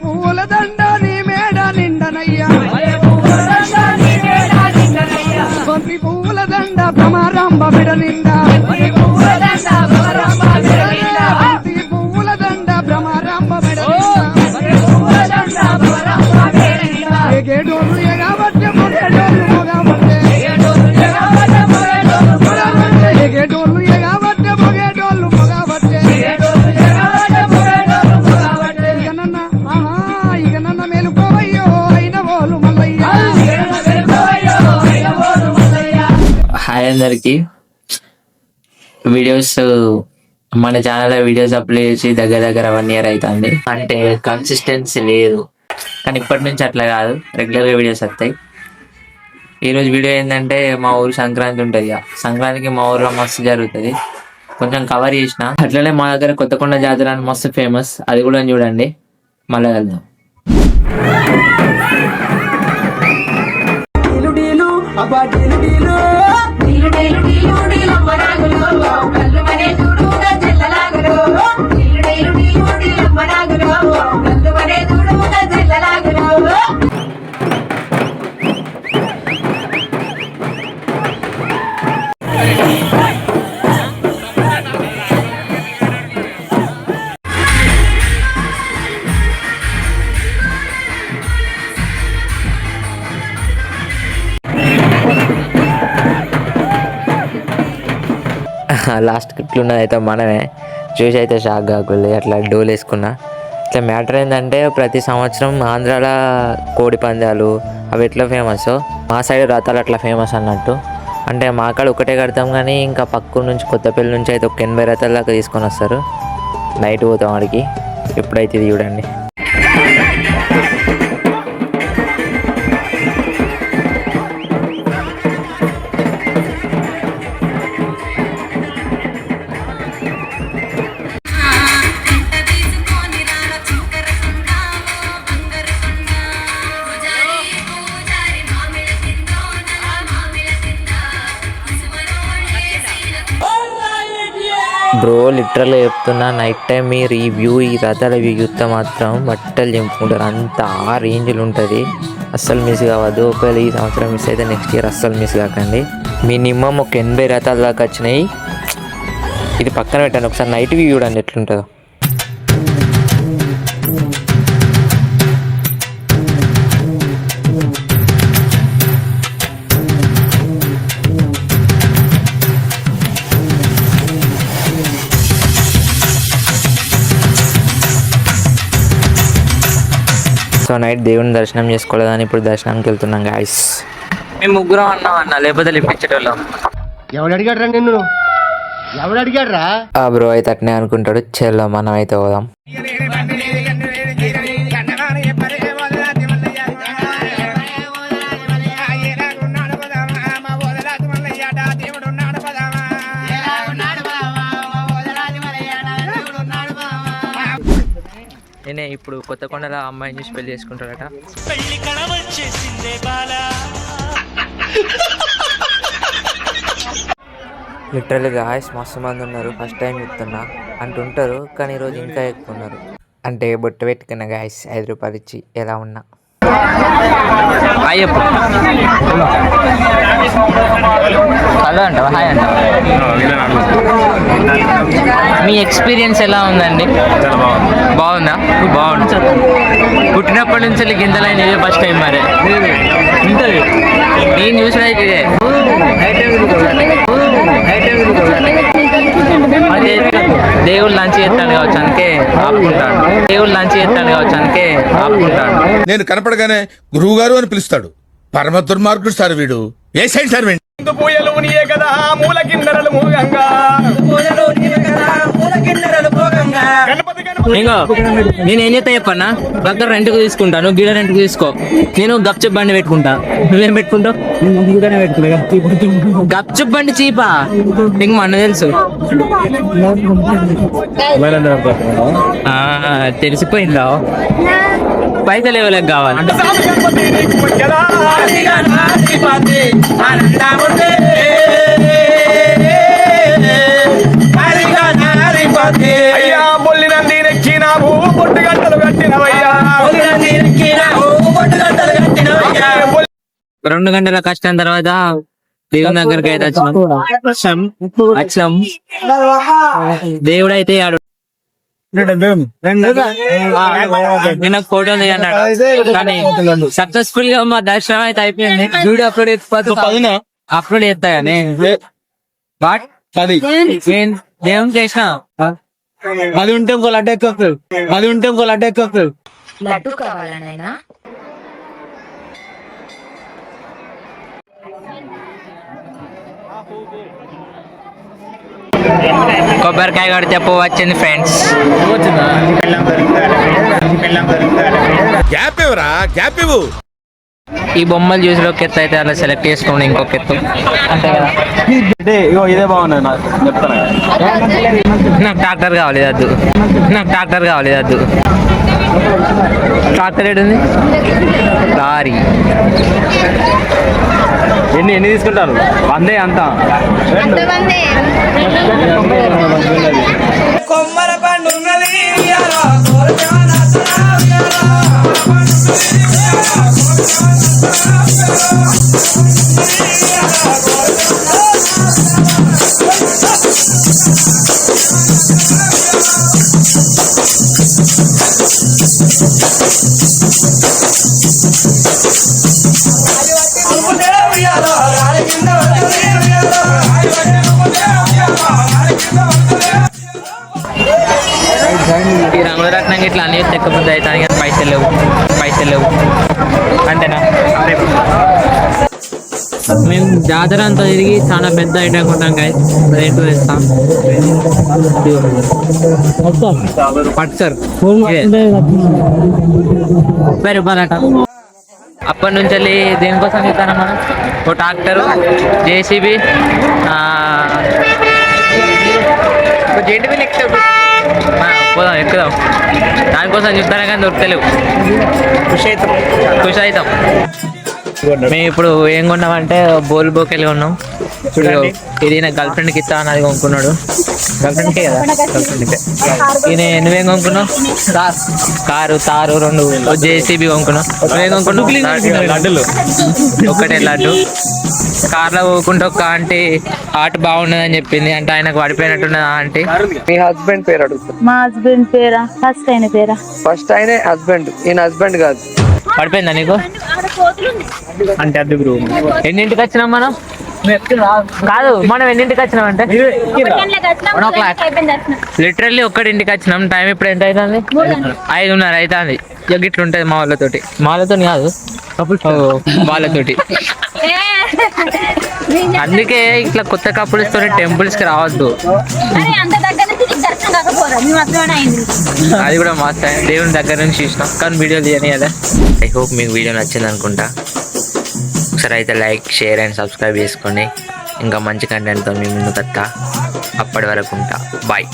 పూల దండ నీ మేడ నిండనయ్యా బంతి పూల దండ భ్రమరాంబ బిడ నిండా బంతి పూల దండ భ్రమరాంబ బిడ ఎగేడోళ్ళు ఎగబట్టే మొగేడోళ్ళు మొగబట్టే ఎగేడోళ్ళు ఎగబట్టే మొగేడోళ్ళు మొగబట్టే ఇక నన్న మేలుకోవయ్యో అయిన వాళ్ళు మల్లయ్య. హాయ్ అందరికి. వీడియోస్ మన ఛానల్లో వీడియోస్ అప్లోడ్ చేసి దగ్గర 1 year అవుతుంది. అంటే కన్సిస్టెన్సీ లేదు, కానీ ఇప్పటి నుంచి అట్లా కాదు, రెగ్యులర్గా వీడియోస్ వస్తాయి. ఈరోజు వీడియో ఏంటంటే మా ఊరు సంక్రాంతి ఉంటుంది. సంక్రాంతికి మా ఊరిలో మస్తు జరుగుతుంది, కొంచెం కవర్ చేసిన. అట్లనే మా దగ్గర కొత్తకొండ జాతర అని మస్తు ఫేమస్, అది కూడా చూడండి. మళ్ళీ వెళ్దాం. లాస్ట్ ఇట్లున్నది అయితే మనమే చూసి అయితే షాక్ కాకూడదు. అట్లా డోలు వేసుకున్నా. ఇట్లా మ్యాటర్ ఏంటంటే ప్రతి సంవత్సరం ఆంధ్రాలో కోడి పందాలు అవి ఎట్లా ఫేమస్, మా సైడ్ రథాలు అట్లా ఫేమస్ అన్నట్టు. అంటే మా కాడ ఒకటే కడతాం, కానీ ఇంకా పక్క నుంచి కొత్తపల్లి నుంచి అయితే ఒక 80 రథాల దాకా తీసుకొని వస్తారు. నైట్ పోతాం వాడికి. ఎప్పుడైతే ఇది చూడండి. బ్రో లిటరల్గా చెప్తున్నా, నైట్ టైం ఈ రివ్యూ ఈ రథాల వ్యూ చూస్తే మాత్రం బట్టలు చెంపుకుంటారు. అంత ఆ రేంజ్లు ఉంటుంది, అస్సలు మిస్ కావద్దు. ఒకవేళ ఈ సంవత్సరం మిస్ అయితే నెక్స్ట్ ఇయర్ అస్సలు మిస్ కాకండి. మినిమం ఒక 80 రథాల దాకా వచ్చినాయి. ఇది పక్కన పెట్టండి, ఒకసారి నైట్ వ్యూ చూడండి ఎట్లుంటుందో. సో నైట్ దేవుని దర్శనం చేసుకోలేదని ఇప్పుడు దర్శనానికి వెళ్తున్నాం గాయస్. మేము ముగ్గురం అన్నా, లేకపోతే లిప్పించేటోళ్ళం. ఎవడు అడిగాడ్రా నిన్ను? ఎవడు అడిగాడ్రా? ఆ బ్రో అయితే అట్నే అనుకుంటాడు. చెల్లో మనం అయితే పోదాం. నేనే ఇప్పుడు కొత్తకొండలో అమ్మాయిని చూసి పెళ్లి చేసుకుంటాడట. లిటరల్లీ గాయస్ మస్తు మంది ఉన్నారు. ఫస్ట్ టైం చెప్తున్నా అంటుంటారు, కానీ ఈరోజు ఇంకా ఎక్కువ ఉన్నారు. అంటే బొట్టు పెట్టుకున్న గాయస్ 5 రూపాయలు ఇచ్చి ఎలా ఉన్నా. అయ్యప్ప హలో అంటావా? హాయ్ అంటావా? మీ ఎక్స్పీరియన్స్ ఎలా ఉందండి? బాగుందా? బాగుంది. పుట్టినప్పటి నుంచి గిందలైన ఇదే ఫస్ట్ టైం మరి. నేను చూసిన ఇదే దేవుళ్ళు లంచ్ చేస్తాడు కావచ్చు అందుకే ఆపుకుంటాడు. దేవుళ్ళు లంచ్ చేస్తాడు కావచ్చు అందుకే ఆపుకుంటాడు. నేను కనపడగానే గురువు గారు అని పిలుస్తాడు. పరమ దుర్మార్గుడు సార్ వీడు. ఏ సైడ్ సార్ వీడు? నేనేం చేస్తా చెప్పన్నా, దగ్గర రెంట్కు తీసుకుంటాను, గిడ రెంట్కు తీసుకో. నేను గప్చుప్ బండి పెట్టుకుంటా. నువ్వేం పెట్టుకుంటావు? గప్చుప్ బండి చీపా నీకు మన తెలుసు. తెలిసిపోయిందా? పైసలు ఎవరికి కావాలి? అయ్యా బొల్లి నంది నెక్కినావు, పొట్టు గంటలు కట్టినవయ్యా. 2 గంటల కష్టం తర్వాత దేవుని దగ్గరికి అయితే వచ్చినాం. దేవుడు అయితే నిన్న ఫోటో అన్నాడు కానీ సక్సెస్ఫుల్ గా మా దర్శనం అయితే అయిపోయింది. వీడియో అప్లోడ్ చేస్తా కానీ దేవుని చేసిన అది ఉంటే ఇంకో లడ్డు ఎక్కువ లడ్డు కావాలనైనా కొబ్బరికాయ కొడితే పువ్వు వచ్చింది ఫ్రెండ్స్. గ్యాప్ ఇవ్వరా, గ్యాప్ ఇవ్వు. ఈ బొమ్మలు చూసి ఒక ఎత్తు అయితే అలా సెలెక్ట్ చేసుకోండి, ఇంకొక ఎత్తు అంతే కదా. ఇదే బాగున్నది నాకు చెప్తాను. నాకు ట్రాక్టర్ కావాలి వద్దు, ట్రాక్టర్ ఏడుంది, లారీ. ఎన్ని తీసుకుంటారు? 100 అంతా. కొమ్మర పండు ఈ రంగులరత్నం ఇట్లా అన్ని తెక్కబుద్ధి అవుతాను కానీ పైసలు లేవు అంతేనా. మేము జాతర అంతా తిరిగి చాలా పెద్ద ఐటమ్ కొంటాం గాయ. రేటు వేస్తాం పట్సర్ 30 రూపాయలట. అప్పటి నుంచి వెళ్ళి దేనికోసం చెప్తాను మనం, ఓ ట్రాక్టరు, జేసీబీ, జేటీబీ నెక్స్ట్ పోదాం ఎక్కుదాం. దానికోసం చెప్తాను కానీ దొరకలేవు. ఖుషి అవుతాం. మేము ఇప్పుడు ఏం కొన్నామంటే బోల్ బోకెళ్ళి కొన్నాం. ఇది నా గర్ల్ ఫ్రెండ్కి ఇస్తా అన్నది కొనుక్కున్నాడు. గర్ల్ ఫ్రెండ్కే కదా, గర్ల్ ఫ్రెండ్కే. ఇది నువ్వేం కొనుక్కున్నావు? కారు, తారు, 2 జేసీబీ కొనుక్కున్నావు. నువ్వేం కొనుక్కున్నావు? ఒకటే లడ్డు. కార్లో పోకుంటే ఒక ఆంటీ ఆట బాగున్నదని చెప్పింది. అంటే ఆయనకు పడిపోయినట్టున్నది ఆంటీ. మీ హస్బెండ్ పేరు అడుగుతా. మా హస్బెండ్ పేరా? ఫస్ట్ ఆయన పేరా? ఫస్ట్ ఆయనే హస్బెండ్, ఈయన హస్బెండ్ కాదు. పడిపోయిందా నీకు? అంటే అది బ్రో. ఎన్నింటికి వచ్చినాం మనం? కాదు, మనం ఎన్నింటికి వచ్చినాం అంటే లిటరల్లీ 1 వచ్చినాం. టైం ఇప్పుడు ఎంత అవుతుంది? 5:30 అవుతుంది. ఇట్లుంటది మా వాళ్ళతోటి కాదు, వాళ్ళతోటి. అందుకే ఇట్లా కొత్త కపుల్స్ తోని టెంపుల్స్ కి రావద్దు. అది కూడా మస్తు దేవుని దగ్గర నుంచి చూసినాం కానీ వీడియో తీయని కదా. ఐ హోప్ మీకు వీడియో నచ్చింది అనుకుంటా. ఒకసారి అయితే లైక్, షేర్ అండ్ సబ్స్క్రైబ్ చేసుకోండి. ఇంకా మంచి కంటెంట్తో మీ ముందుకు వస్తా. అప్పటి వరకు ఉంటా. బాయ్.